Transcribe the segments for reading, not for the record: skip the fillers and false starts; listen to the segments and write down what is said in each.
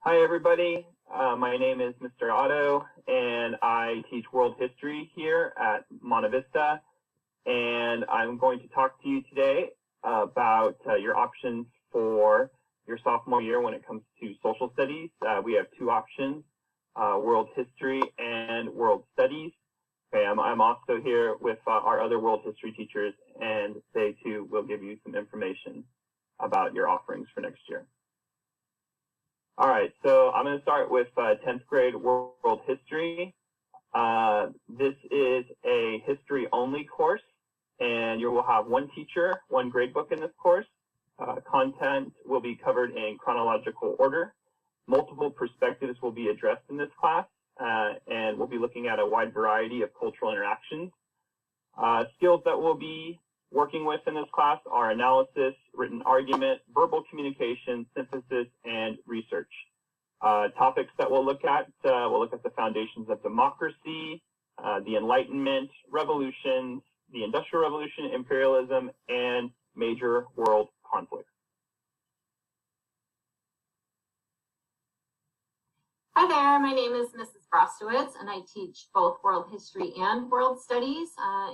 Hi, everybody. My name is Mr. Otto, and I teach world history here at Monte Vista. And I'm going to talk to you today about your options for your sophomore year when it comes to social studies. We have two options, world history and world studies. Okay, I'm also here with our other world history teachers, and they too will give you some information about your offerings for next year. All right, so I'm going to start with 10th grade world history. This is a history-only course, and you will have one teacher, one gradebook in this course. Content will be covered in chronological order. Multiple perspectives will be addressed in this class, and we'll be looking at a wide variety of cultural interactions. Skills that we'll be working with in this class are analysis, written argument, verbal communication, synthesis, and research. Topics that we'll look at the foundations of democracy, the Enlightenment, revolutions, the Industrial Revolution, imperialism, and major world conflicts. Hi there, my name is Mrs. Brostowitz, and I teach both world history and world studies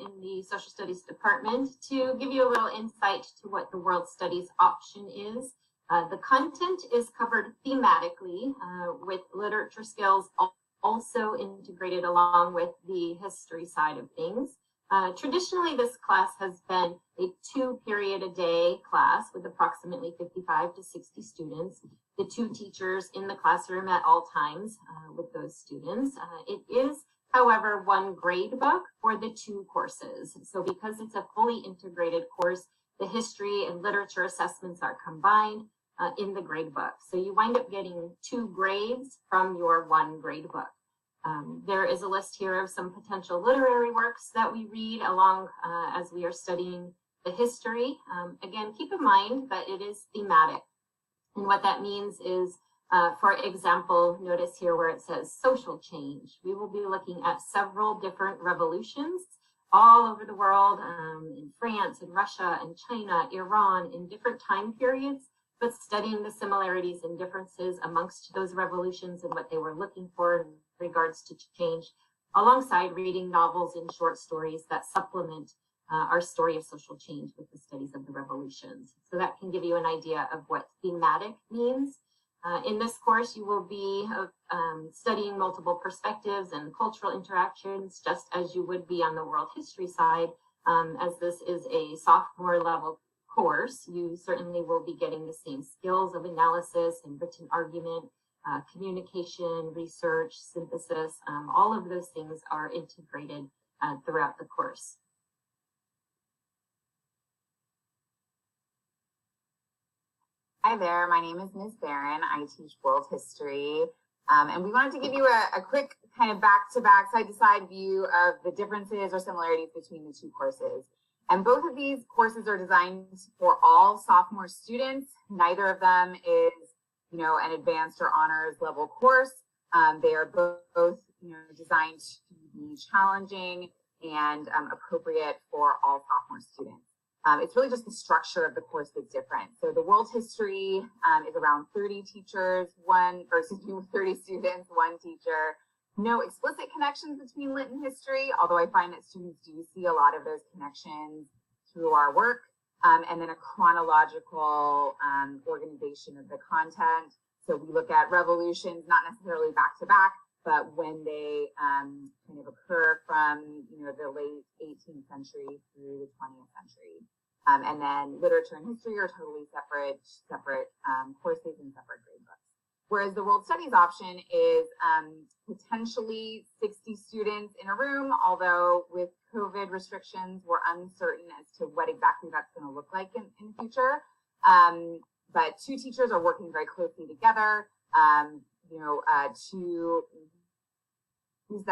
in the social studies department. To give you a little insight to what the world studies option is, the content is covered thematically with literature skills also integrated along with the history side of things. Traditionally, this class has been a 2-period-a-day class with approximately 55 to 60 students. The 2 teachers in the classroom at all times with those students. It is, however, one grade book for the 2 courses. So because it's a fully integrated course, the history and literature assessments are combined in the grade book. So you wind up getting 2 grades from your 1 grade book. There is a list here of some potential literary works that we read along as we are studying the history. Again, keep in mind that it is thematic. And what that means is, for example, notice here where it says social change. We will be looking at several different revolutions all over the world, in France, in Russia, in China, Iran, in different time periods, but studying the similarities and differences amongst those revolutions and what they were looking for in regards to change, alongside reading novels and short stories that supplement our story of social change with the studies of the revolutions. So that can give you an idea of what thematic means. In this course, you will be studying multiple perspectives and cultural interactions, just as you would be on the world history side. As this is a sophomore level course, you certainly will be getting the same skills of analysis and written argument, communication, research, synthesis. All of those things are integrated throughout the course. Hi there, my name is Ms. Barron. I teach world history, and we wanted to give you a quick kind of back-to-back, side-to-side view of the differences or similarities between the 2 courses. And both of these courses are designed for all sophomore students. Neither of them is, an advanced or honors level course. They are both, designed to be challenging and appropriate for all sophomore students. It's really just the structure of the course that's different. So the world history is around 30 teachers, 30 students, 1 teacher. No explicit connections between lit and history, although I find that students do see a lot of those connections through our work. And then a chronological organization of the content. So we look at revolutions, not necessarily back to back, but when they kind of occur from the late 18th century through the 20th century. And then literature and history are totally separate courses and separate grade books. Whereas the world studies option is potentially 60 students in a room, although with COVID restrictions, we're uncertain as to what exactly that's going to look like in the future. But 2 teachers are working very closely together, to use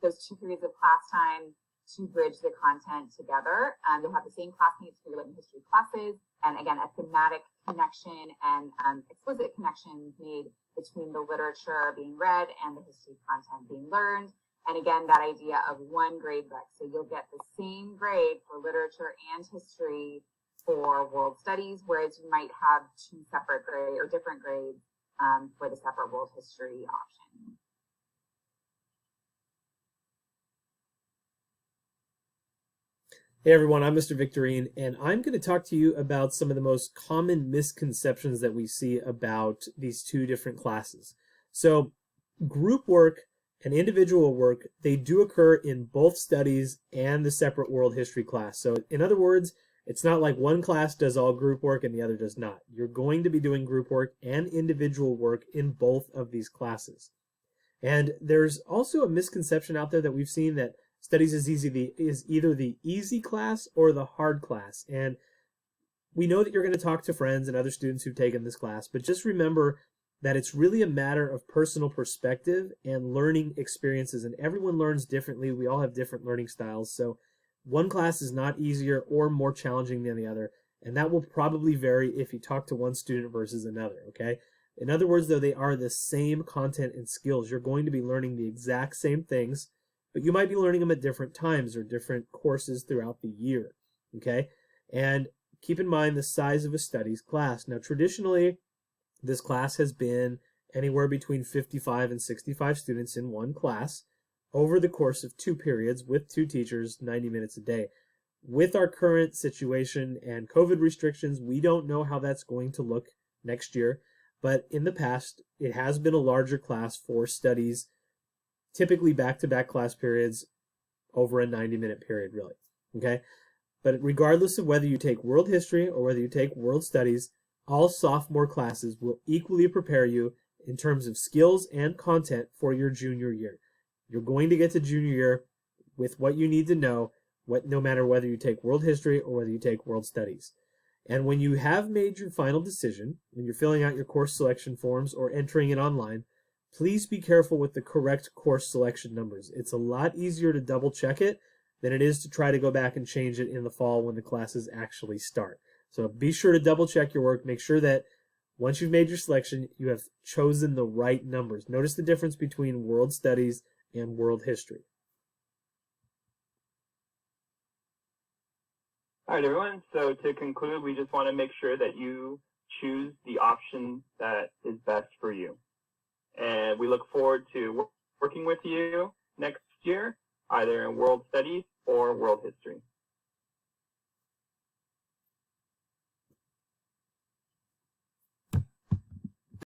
those 2 periods of class time to bridge the content together. You'll have the same classmates for your lit and history classes, and again, a thematic connection and explicit connections made between the literature being read and the history content being learned. And again, that idea of 1 grade book. So you'll get the same grade for literature and history for world studies, whereas you might have 2 separate grades or different grades for the separate world history option. Hey everyone, I'm Mr. Victorine, and I'm going to talk to you about some of the most common misconceptions that we see about these two different classes. So, group work and individual work, they do occur in both studies and the separate world history class. So, in other words, it's not like one class does all group work and the other does not. You're going to be doing group work and individual work in both of these classes. And there's also a misconception out there that we've seen that studies is either the easy class or the hard class. And we know that you're going to talk to friends and other students who've taken this class, but just remember that it's really a matter of personal perspective and learning experiences, and everyone learns differently. We all have different learning styles, so one class is not easier or more challenging than the other, and that will probably vary if you talk to one student versus another, okay? In other words, though, they are the same content and skills. You're going to be learning the exact same things, but you might be learning them at different times or different courses throughout the year, okay? And keep in mind the size of a studies class. Now, traditionally, this class has been anywhere between 55 and 65 students in one class over the course of 2 periods with 2 teachers, 90 minutes a day. With our current situation and COVID restrictions, we don't know how that's going to look next year, but in the past, it has been a larger class for studies, typically back-to-back class periods over a 90-minute period, really, okay? But regardless of whether you take world history or whether you take world studies, all sophomore classes will equally prepare you in terms of skills and content for your junior year. You're going to get to junior year with what you need to know, no matter whether you take world history or whether you take world studies. And when you have made your final decision, when you're filling out your course selection forms or entering it online, please be careful with the correct course selection numbers. It's a lot easier to double check it than it is to try to go back and change it in the fall when the classes actually start. So be sure to double check your work. Make sure that once you've made your selection, you have chosen the right numbers. Notice the difference between world studies and world history. All right, everyone. So to conclude, we just want to make sure that you choose the option that is best for you. And we look forward to working with you next year, either in world studies